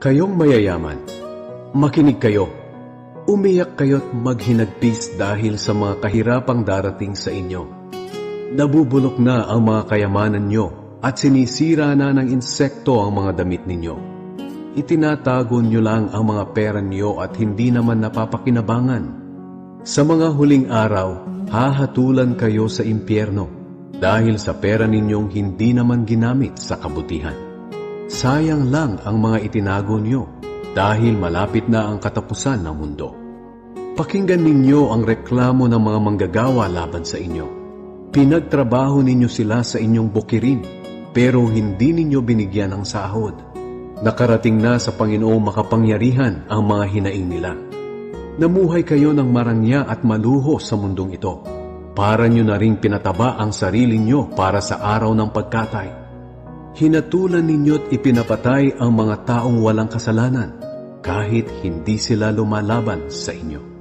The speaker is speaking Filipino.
Kayong mayayaman, makinig kayo. Umiyak kayo't maghinagpis dahil sa mga kahirapang darating sa inyo. Nabubulok na ang mga kayamanan nyo at sinisira na ng insekto ang mga damit ninyo. Itinatago nyo lang ang mga pera nyo at hindi naman napapakinabangan. Sa mga huling araw, hahatulan kayo sa impyerno dahil sa pera ninyong hindi naman ginamit sa kabutihan. Sayang lang ang mga itinago nyo dahil malapit na ang katapusan ng mundo. Pakinggan ninyo ang reklamo ng mga manggagawa laban sa inyo. Pinagtrabaho ninyo sila sa inyong bukirin, pero hindi ninyo binigyan ng sahod. Nakarating na sa Panginoong makapangyarihan ang mga hinaing nila. Namuhay kayo ng marangya at maluho sa mundong ito. Para nyo na ring pinataba ang sarili nyo para sa araw ng pagkatay. Hinatulan ninyo't ipinapatay ang mga taong walang kasalanan kahit hindi sila lumalaban sa inyo.